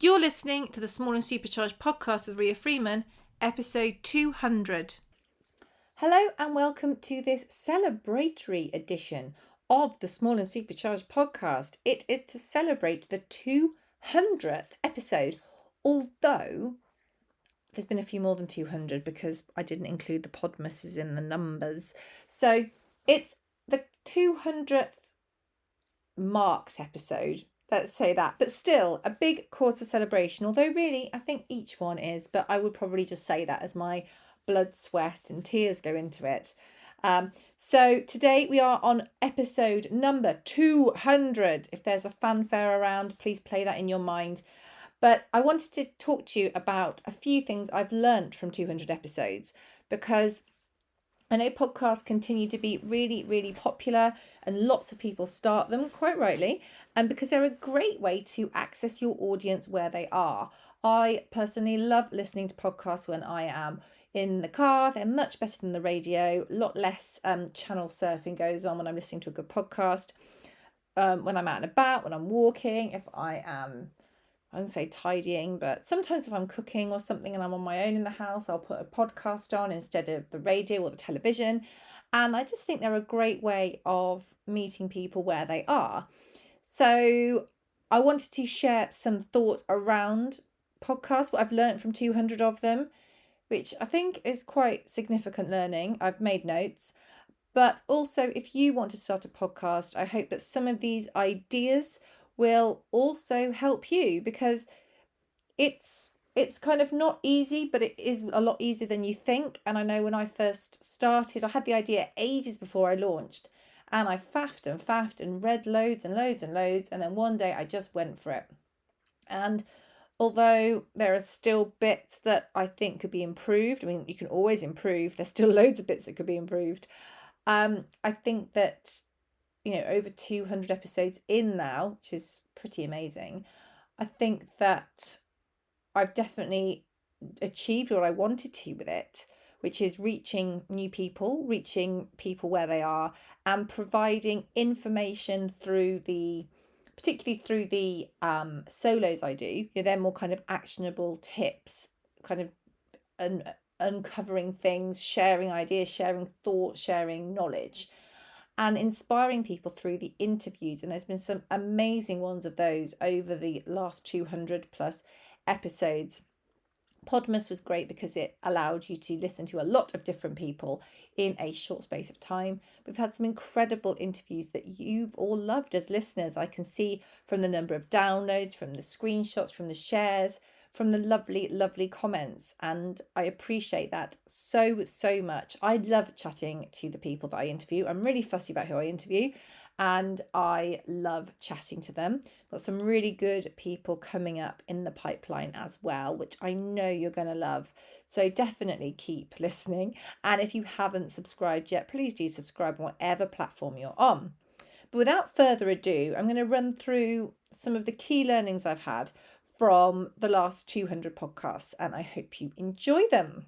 You're listening to the Small and Supercharged Podcast with Ria Freeman, episode 200. Hello and welcome to this celebratory edition of the Small and Supercharged Podcast. It is to celebrate the 200th episode, although there's been a few more than 200 because I didn't include the Podmases in the numbers. So it's the 200th marked episode. Let's say that, but still a big cause for celebration, although really I think each one is, but I would probably just say that as my blood, sweat and tears go into it. So today we are on episode number 200. If there's a fanfare around, please play that in your mind. But I wanted to talk to you about a few things I've learnt from 200 episodes, because I know podcasts continue to be really, really popular and lots of people start them, quite rightly, and because they're a great way to access your audience where they are. I personally love listening to podcasts when I am in the car. They're much better than the radio. A lot less channel surfing goes on when I'm listening to a good podcast. When I'm out and about, when I'm walking, if I wouldn't say tidying, but sometimes if I'm cooking or something and I'm on my own in the house, I'll put a podcast on instead of the radio or the television. And I just think they're a great way of meeting people where they are. So I wanted to share some thoughts around podcasts, what I've learned from 200 of them, which I think is quite significant learning. I've made notes. But also, if you want to start a podcast, I hope that some of these ideas will also help you, because it's kind of not easy, but it is a lot easier than you think. And I know when I first started, I had the idea ages before I launched, and I faffed and read loads and loads and loads, and then one day I just went for it. And although there are still bits that I think could be improved, I mean, you can always improve, there's still loads of bits that could be improved. I think that over 200 episodes in now, which is pretty amazing. I think that I've definitely achieved what I wanted to with it, which is reaching new people, reaching people where they are, and providing information particularly through the solos I do. They're more kind of actionable tips, kind of uncovering things, sharing ideas, sharing thoughts, sharing knowledge, and inspiring people through the interviews. And there's been some amazing ones of those over the last 200 plus episodes. Podmas was great because it allowed you to listen to a lot of different people in a short space of time. We've had some incredible interviews that you've all loved as listeners. I can see from the number of downloads, from the screenshots, from the shares, from the lovely, lovely comments. And I appreciate that so, so much. I love chatting to the people that I interview. I'm really fussy about who I interview, and I love chatting to them. Got some really good people coming up in the pipeline as well, which I know you're going to love. So definitely keep listening. And if you haven't subscribed yet, please do subscribe on whatever platform you're on. But without further ado, I'm going to run through some of the key learnings I've had from the last 200 podcasts, and I hope you enjoy them.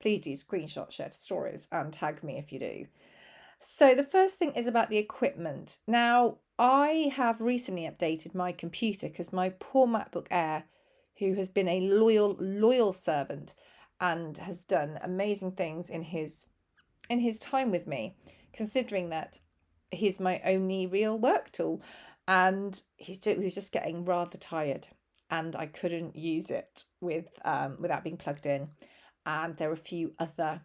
Please do screenshot, share stories, and tag me if you do. So the first thing is about the equipment. Now, I have recently updated my computer because my poor MacBook Air, who has been a loyal servant and has done amazing things in his time with me, considering that he's my only real work tool. And he was just getting rather tired, and I couldn't use it without being plugged in. And there were a few other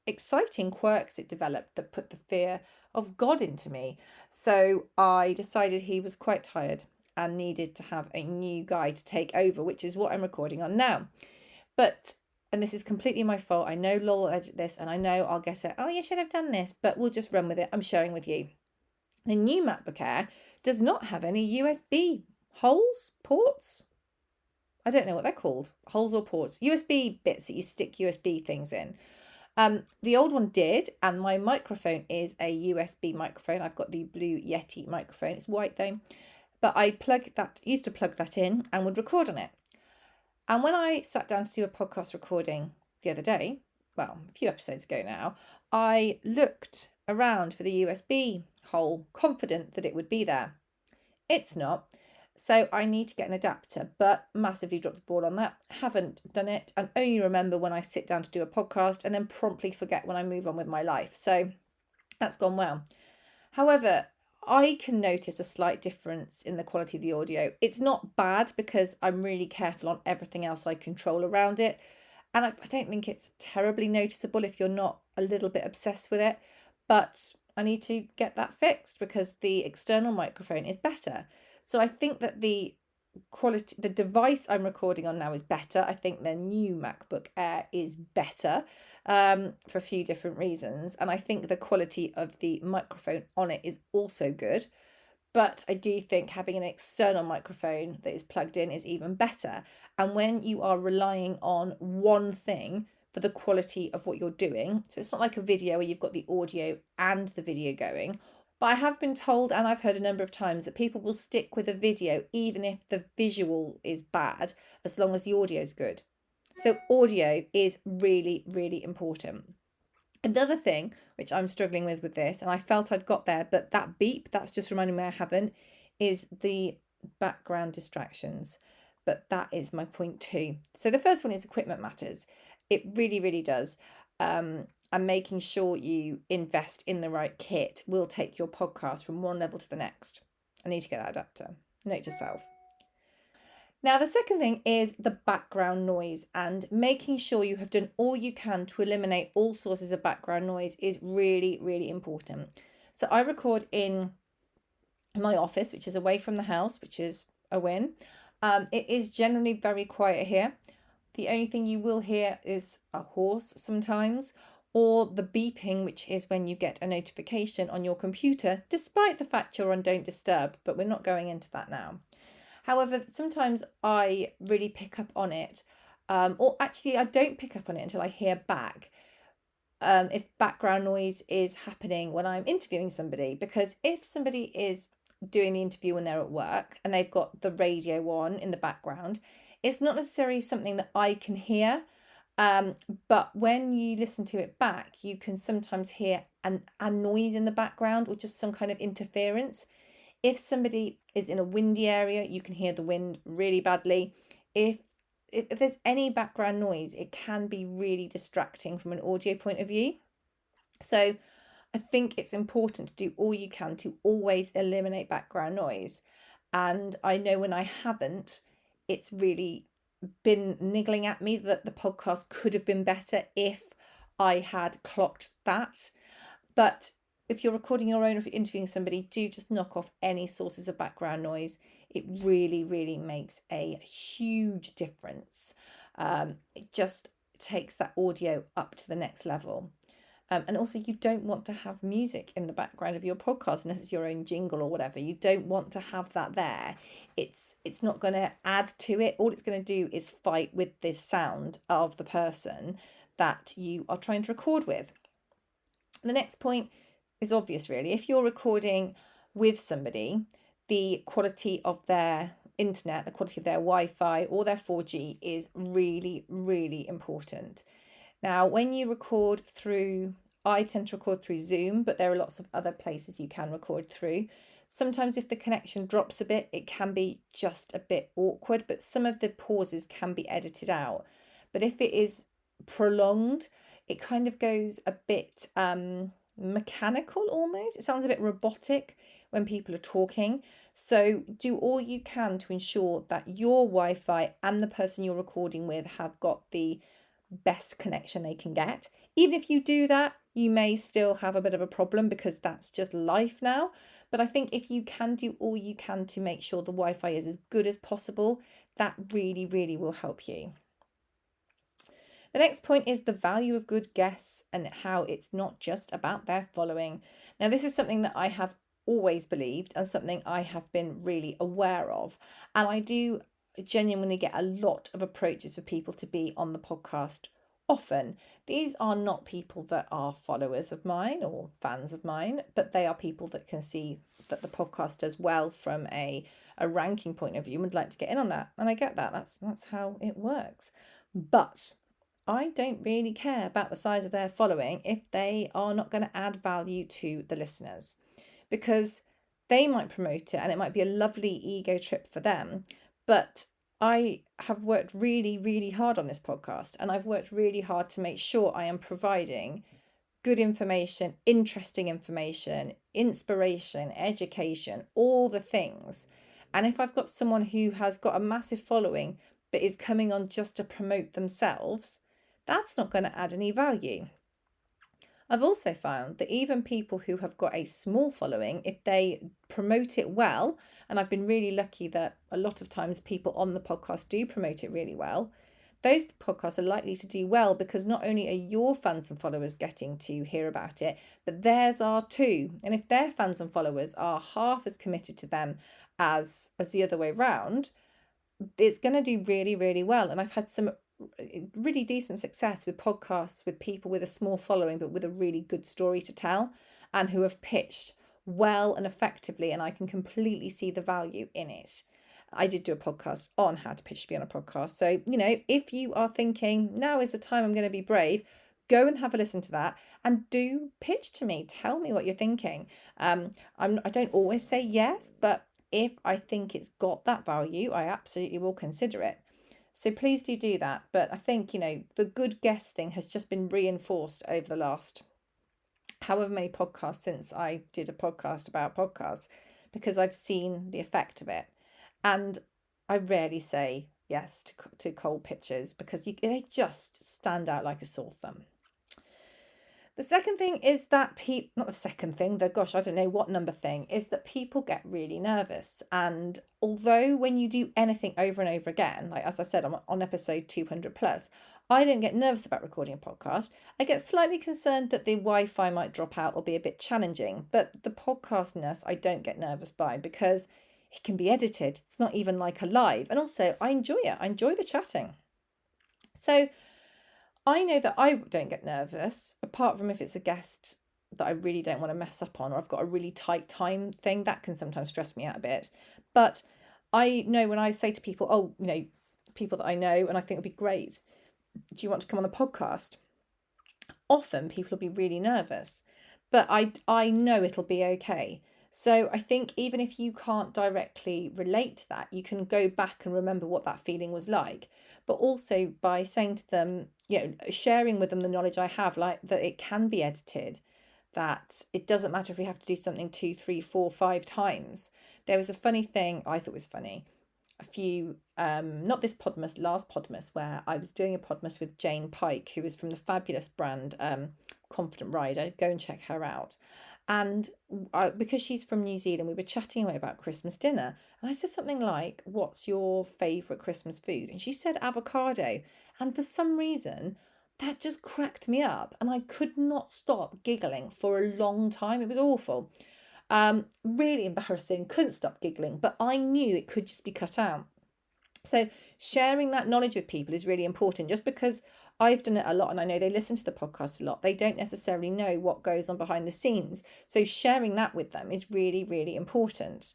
exciting quirks it developed that put the fear of God into me. So I decided he was quite tired and needed to have a new guy to take over, which is what I'm recording on now. And this is completely my fault. I know Lol will edit this, and I know I'll get it. Oh, you should have done this, but we'll just run with it. I'm sharing with you. The new MacBook Air does not have any USB ports. I don't know what they're called, holes or ports, USB bits that you stick USB things in. The old one did, and my microphone is a USB microphone. I've got the Blue Yeti microphone. It's white though, but I used to plug that in and would record on it. And when I sat down to do a podcast recording the other day, well, a few episodes ago now, I looked around for the USB hole, confident that it would be there. It's not. So I need to get an adapter, but massively dropped the ball on that. Haven't done it, and only remember when I sit down to do a podcast and then promptly forget when I move on with my life. So that's gone well. However, I can notice a slight difference in the quality of the audio. It's not bad because I'm really careful on everything else I control around it. And I don't think it's terribly noticeable if you're not a little bit obsessed with it. But I need to get that fixed because the external microphone is better. So I think that the quality, the device I'm recording on now is better. I think the new MacBook Air is better for a few different reasons. And I think the quality of the microphone on it is also good. But I do think having an external microphone that is plugged in is even better. And when you are relying on one thing for the quality of what you're doing, so it's not like a video where you've got the audio and the video going. But I have been told, and I've heard a number of times, that people will stick with a video even if the visual is bad, as long as the audio is good. So audio is really, really important. Another thing which I'm struggling with this, and I felt I'd got there, but that beep, that's just reminding me I haven't, is the background distractions. But that is my point too. So the first one is equipment matters. It really, really does. And making sure you invest in the right kit will take your podcast from one level to the next. I need to get that adapter. Note to self. Now, the second thing is the background noise, and making sure you have done all you can to eliminate all sources of background noise is really, really important. So I record in my office, which is away from the house, which is a win. It is generally very quiet here. The only thing you will hear is a horse sometimes, or the beeping, which is when you get a notification on your computer, despite the fact you're on Don't Disturb, but we're not going into that now. However, sometimes I really pick up on it, or actually I don't pick up on it until I hear back if background noise is happening when I'm interviewing somebody. Because if somebody is doing the interview when they're at work and they've got the radio on in the background, it's not necessarily something that I can hear. But when you listen to it back, you can sometimes hear a noise in the background or just some kind of interference. If somebody is in a windy area, you can hear the wind really badly. If there's any background noise, it can be really distracting from an audio point of view. So I think it's important to do all you can to always eliminate background noise. And I know when I haven't, it's really been niggling at me that the podcast could have been better if I had clocked that. But if you're recording your own or if you're interviewing somebody, do just knock off any sources of background noise. It really, really makes a huge difference. It just takes that audio up to the next level. And also, you don't want to have music in the background of your podcast unless it's your own jingle or whatever. You don't want to have that there. It's not going to add to it. All it's going to do is fight with the sound of the person that you are trying to record with. The next point is obvious, really. If you're recording with somebody, the quality of their internet, the quality of their Wi-Fi or their 4G is really, really important. Now, when you record through, I tend to record through Zoom, but there are lots of other places you can record through. Sometimes if the connection drops a bit, it can be just a bit awkward, but some of the pauses can be edited out. But if it is prolonged, it kind of goes a bit mechanical almost. It sounds a bit robotic when people are talking. So do all you can to ensure that your Wi-Fi and the person you're recording with have got the best connection they can get. Even if you do that, you may still have a bit of a problem because that's just life now. But I think if you can do all you can to make sure the Wi-Fi is as good as possible, that really, really will help you. The next point is the value of good guests and how it's not just about their following. Now, this is something that I have always believed and something I have been really aware of. And I do genuinely get a lot of approaches for people to be on the podcast often. These are not people that are followers of mine or fans of mine, but they are people that can see that the podcast does well from a ranking point of view and would like to get in on that. And I get that. That's how it works. But I don't really care about the size of their following if they are not going to add value to the listeners. Because they might promote it and it might be a lovely ego trip for them. But I have worked really, really hard on this podcast, and I've worked really hard to make sure I am providing good information, interesting information, inspiration, education, all the things. And if I've got someone who has got a massive following but is coming on just to promote themselves, that's not going to add any value. I've also found that even people who have got a small following, if they promote it well, and I've been really lucky that a lot of times people on the podcast do promote it really well, those podcasts are likely to do well because not only are your fans and followers getting to hear about it, but theirs are too. And if their fans and followers are half as committed to them as the other way round, it's going to do really, really well. And I've had some really decent success with podcasts with people with a small following but with a really good story to tell, and who have pitched well and effectively, and I can completely see the value in it. I did do a podcast on how to pitch to be on a podcast. So, if you are thinking now is the time I'm going to be brave, go and have a listen to that and do pitch to me. Tell me what you're thinking. I don't always say yes, but if I think it's got that value, I absolutely will consider it. So please do that. But I think, the good guest thing has just been reinforced over the last however many podcasts since I did a podcast about podcasts, because I've seen the effect of it. And I rarely say yes to cold pitches because they just stand out like a sore thumb. The second thing is that I don't know what number thing, is that people get really nervous. And although when you do anything over and over again, like as I said, I'm on episode 200 plus, I don't get nervous about recording a podcast. I get slightly concerned that the Wi-Fi might drop out or be a bit challenging, but the podcastness I don't get nervous by because it can be edited. It's not even like a live. And also I enjoy it. I enjoy the chatting. So I know that I don't get nervous, apart from if it's a guest that I really don't want to mess up on, or I've got a really tight time thing, that can sometimes stress me out a bit. But I know when I say to people, people that I know and I think would be great, do you want to come on the podcast? Often people will be really nervous, but I know it'll be okay. So I think even if you can't directly relate to that, you can go back and remember what that feeling was like. But also by saying to them, sharing with them the knowledge I have, like that it can be edited, that it doesn't matter if we have to do something 2, 3, 4, 5 times. There was a funny thing I thought was funny. A few, not this Podmas, last Podmas, where I was doing a Podmas with Jane Pike, who is from the fabulous brand Confident Rider. Go and check her out. And because she's from New Zealand, we were chatting away about Christmas dinner. And I said something like, what's your favourite Christmas food? And she said avocado. And for some reason, that just cracked me up. And I could not stop giggling for a long time. It was awful. Really embarrassing. Couldn't stop giggling. But I knew it could just be cut out. So sharing that knowledge with people is really important. Just because I've done it a lot and I know they listen to the podcast a lot, they don't necessarily know what goes on behind the scenes. So sharing that with them is really, really important.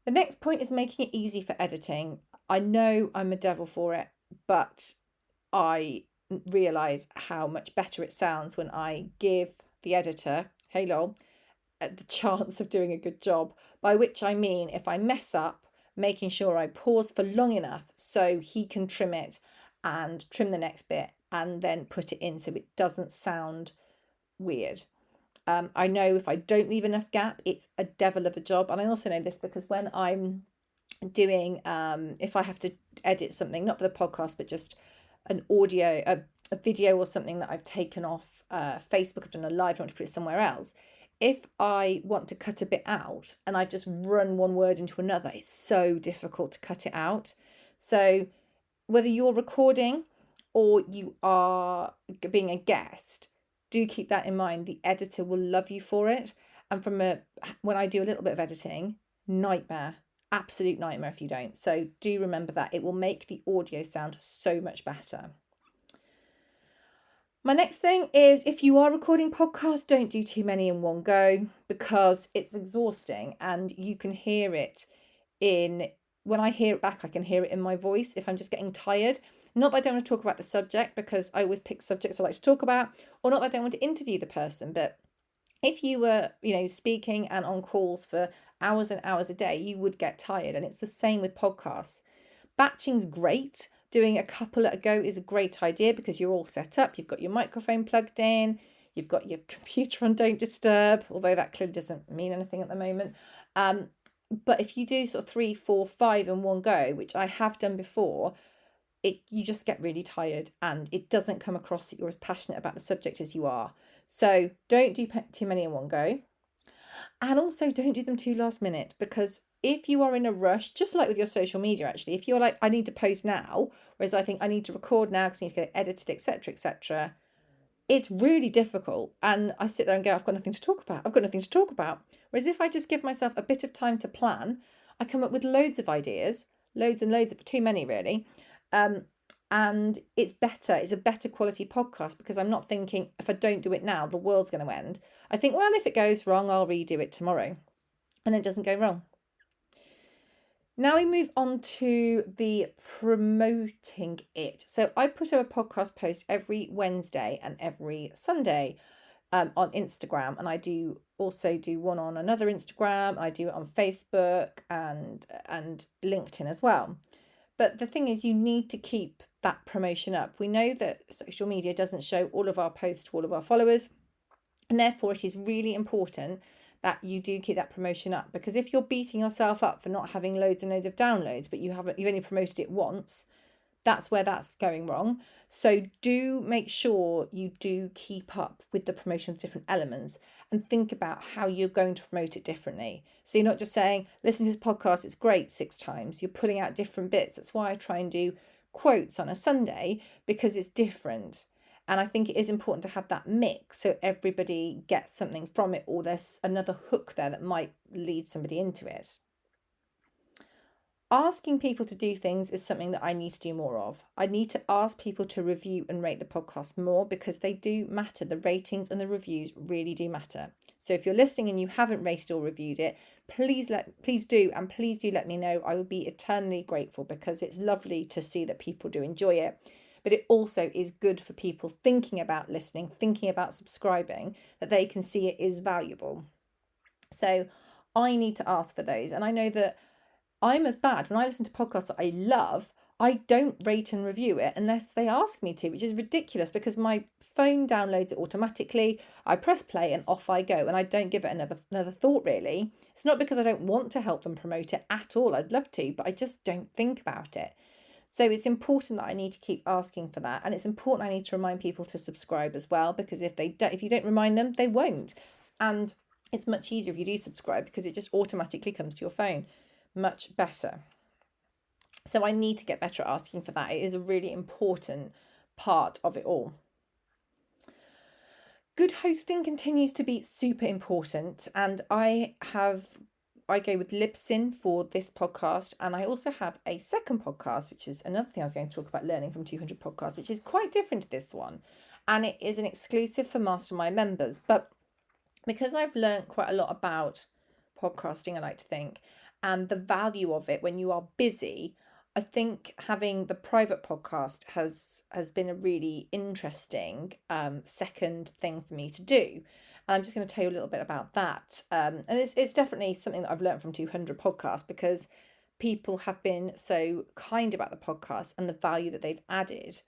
The next point is making it easy for editing. I know I'm a devil for it, but I realise how much better it sounds when I give the editor, hey lol, the chance of doing a good job. By which I mean, if I mess up, making sure I pause for long enough so he can trim it and trim the next bit and then put it in so it doesn't sound weird. I know if I don't leave enough gap, it's a devil of a job. And I also know this because when I'm doing, if I have to edit something, not for the podcast, but just an audio, a video or something that I've taken off Facebook, I've done a live, I want to put it somewhere else. If I want to cut a bit out and I just run one word into another, it's so difficult to cut it out. So whether you're recording or you are being a guest, do keep that in mind. The editor will love you for it. And when I do a little bit of editing, nightmare, absolute nightmare if you don't. So do remember that. It will make the audio sound so much better. My next thing is, if you are recording podcasts, don't do too many in one go because it's exhausting and you can hear it when I hear it back, I can hear it in my voice if I'm just getting tired. Not that I don't want to talk about the subject because I always pick subjects I like to talk about, or not that I don't want to interview the person, but If you were, speaking and on calls for hours and hours a day, you would get tired. And it's the same with podcasts. Batching's great. Doing a couple at a go is a great idea because you're all set up. You've got your microphone plugged in. You've got your computer on Don't Disturb, although that clearly doesn't mean anything at the moment. But if you do sort of 3, 4, 5 in one go, which I have done before, you just get really tired and it doesn't come across that you're as passionate about the subject as you are. So don't do too many in one go. And also don't do them too last minute, because if you are in a rush, just like with your social media, actually, if you're like, I need to post now, whereas I think I need to record now because I need to get it edited, etc., etc., it's really difficult. And I sit there and go, I've got nothing to talk about. I've got nothing to talk about. Whereas if I just give myself a bit of time to plan, I come up with loads of ideas, loads and loads of, too many really. And it's better. It's a better quality podcast because I'm not thinking, if I don't do it now, the world's going to end. I think, well, if it goes wrong, I'll redo it tomorrow. And it doesn't go wrong. Now we move on to the promoting it. So I put up a podcast post every Wednesday and every Sunday on Instagram. And I also do one on another Instagram. I do it on Facebook and LinkedIn as well. But the thing is, you need to keep that promotion up. We know that social media doesn't show all of our posts to all of our followers. And therefore, it is really important that you do keep that promotion up, because if you're beating yourself up for not having loads and loads of downloads, but you've only promoted it once, that's where that's going wrong. So do make sure you do keep up with the promotion of different elements and think about how you're going to promote it differently. So you're not just saying, listen to this podcast, it's great 6 times. You're pulling out different bits. That's why I try and do quotes on a Sunday, because it's different. And I think it is important to have that mix so everybody gets something from it, or there's another hook there that might lead somebody into it. Asking people to do things is something that I need to do more of. I need to ask people to review and rate the podcast more, because they do matter. The ratings and the reviews really do matter. So if you're listening and you haven't rated or reviewed it, please do let me know. I would be eternally grateful, because it's lovely to see that people do enjoy it. But it also is good for people thinking about listening, thinking about subscribing, that they can see it is valuable. So I need to ask for those. And I know that I'm as bad. When I listen to podcasts that I love, I don't rate and review it unless they ask me to, which is ridiculous, because my phone downloads it automatically. I press play and off I go, and I don't give it another thought, really. It's not because I don't want to help them promote it at all. I'd love to, but I just don't think about it. So it's important that I need to keep asking for that. And it's important I need to remind people to subscribe as well, because if you don't remind them, they won't. And it's much easier if you do subscribe, because it just automatically comes to your phone. Much better. So I need to get better at asking for that. It is a really important part of it all. Good hosting continues to be super important. And I go with Libsyn for this podcast, and I also have a second podcast, which is another thing I was going to talk about, learning from 200 podcasts, which is quite different to this one, and it is an exclusive for Mastermind members. But because I've learned quite a lot about podcasting, I like to think, and the value of it when you are busy, I think having the private podcast has been a really interesting second thing for me to do. I'm just going to tell you a little bit about that. And it's definitely something that I've learned from 200 podcasts, because people have been so kind about the podcast and the value that they've added,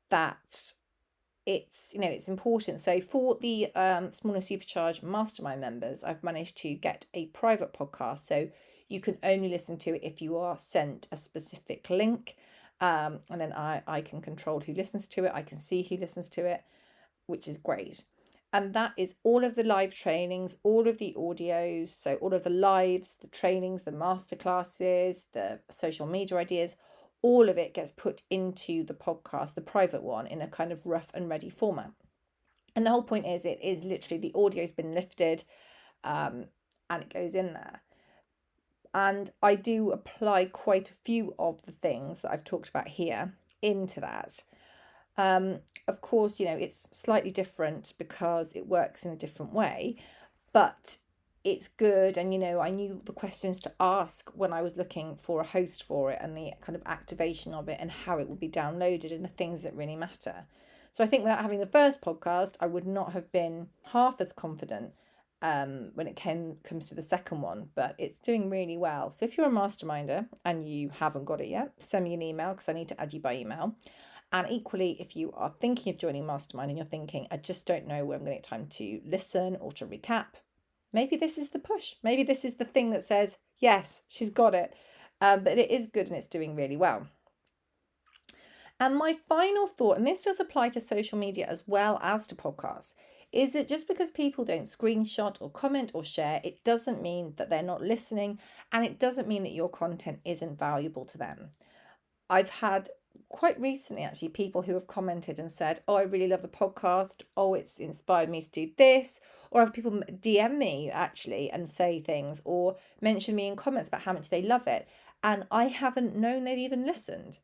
that it's important. So for the Small and Supercharged Mastermind members, I've managed to get a private podcast. So you can only listen to it if you are sent a specific link. And then I can control who listens to it. I can see who listens to it, which is great. And that is all of the live trainings, all of the audios, so all of the lives, the trainings, the masterclasses, the social media ideas, all of it gets put into the podcast, the private one, in a kind of rough and ready format. And the whole point is, it is literally the audio's been lifted and it goes in there. And I do apply quite a few of the things that I've talked about here into that. Of course, it's slightly different because it works in a different way, but it's good. And, I knew the questions to ask when I was looking for a host for it, and the kind of activation of it and how it would be downloaded and the things that really matter. So I think without having the first podcast, I would not have been half as confident when it comes to the second one, but it's doing really well. So if you're a masterminder and you haven't got it yet, send me an email because I need to add you by email. And equally, if you are thinking of joining mastermind and you're thinking, I just don't know where I'm going to get time to listen or to recap, maybe this is the push. Maybe this is the thing that says, yes, she's got it. But it is good and it's doing really well. And my final thought, and this does apply to social media as well as to podcasts, is that just because people don't screenshot or comment or share, it doesn't mean that they're not listening, and it doesn't mean that your content isn't valuable to them. I've had quite recently actually people who have commented and said, oh, I really love the podcast. Oh, it's inspired me to do this. Or have people DM me actually and say things or mention me in comments about how much they love it. And I haven't known they've even listened.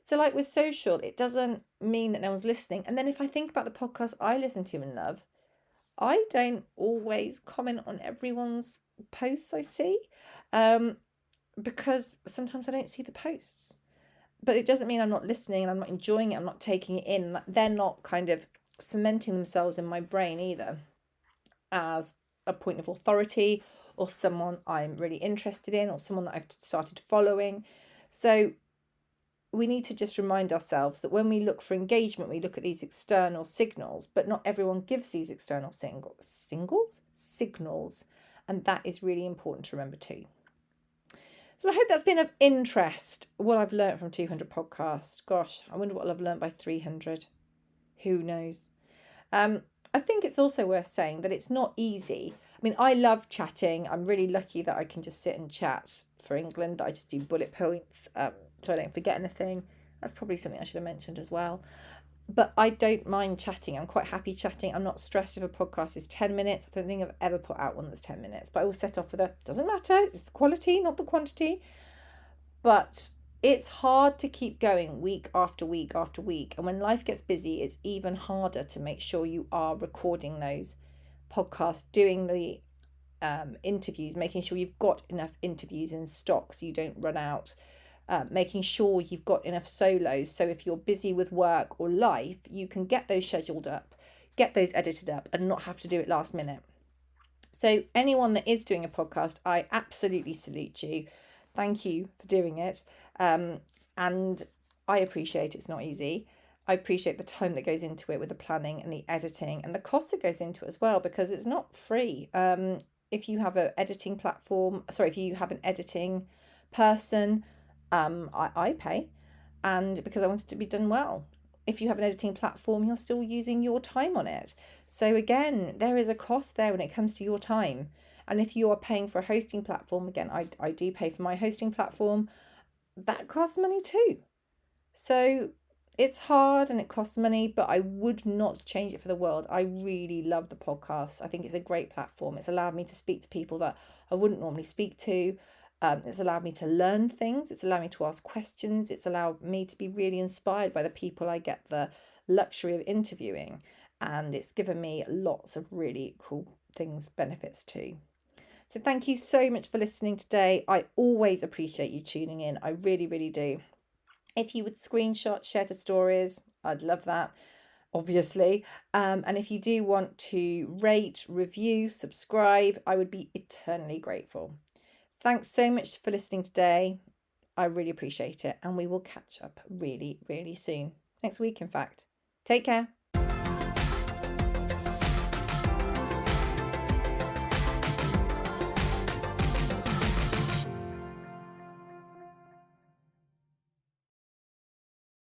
So like with social, it doesn't mean that no one's listening. And then if I think about the podcasts I listen to and love, I don't always comment on everyone's posts I see, because sometimes I don't see the posts. But it doesn't mean I'm not listening and I'm not enjoying it, I'm not taking it in. They're not kind of cementing themselves in my brain either as a point of authority or someone I'm really interested in or someone that I've started following. So we need to just remind ourselves that when we look for engagement, we look at these external signals, but not everyone gives these external signals. And that is really important to remember too. So I hope that's been of interest, what I've learned from 200 podcasts. Gosh, I wonder what I'll have learned by 300. Who knows? I think it's also worth saying that it's not easy. I mean, I love chatting. I'm really lucky that I can just sit and chat for England. I just do bullet points so I don't forget anything. That's probably something I should have mentioned as well. But I don't mind chatting. I'm quite happy chatting. I'm not stressed if a podcast is 10 minutes. I don't think I've ever put out one that's 10 minutes. But I will set off with doesn't matter. It's the quality, not the quantity. But it's hard to keep going week after week after week. And when life gets busy, it's even harder to make sure you are recording those podcasts, doing the interviews, making sure you've got enough interviews in stock so you don't run out. Making sure you've got enough solos. So if you're busy with work or life, you can get those scheduled up, get those edited up and not have to do it last minute. So anyone that is doing a podcast, I absolutely salute you. Thank you for doing it. And I appreciate it's not easy. I appreciate the time that goes into it with the planning and the editing and the cost that goes into it as well, because it's not free. If you have an editing platform, if you have an editing person, I pay, and because I want it to be done well. If you have an editing platform, you're still using your time on it. So again, there is a cost there when it comes to your time. And if you are paying for a hosting platform, again, I do pay for my hosting platform, that costs money too. So it's hard and it costs money, but I would not change it for the world. I really love the podcast. I think it's a great platform. It's allowed me to speak to people that I wouldn't normally speak to. It's allowed me to learn things. It's allowed me to ask questions. It's allowed me to be really inspired by the people I get the luxury of interviewing. And it's given me lots of really cool things, benefits too. So thank you so much for listening today. I always appreciate you tuning in. I really, really do. If you would screenshot, share to stories, I'd love that, obviously. And if you do want to rate, review, subscribe, I would be eternally grateful. Thanks so much for listening today. I really appreciate it. And we will catch up really, really soon. Next week, in fact. Take care.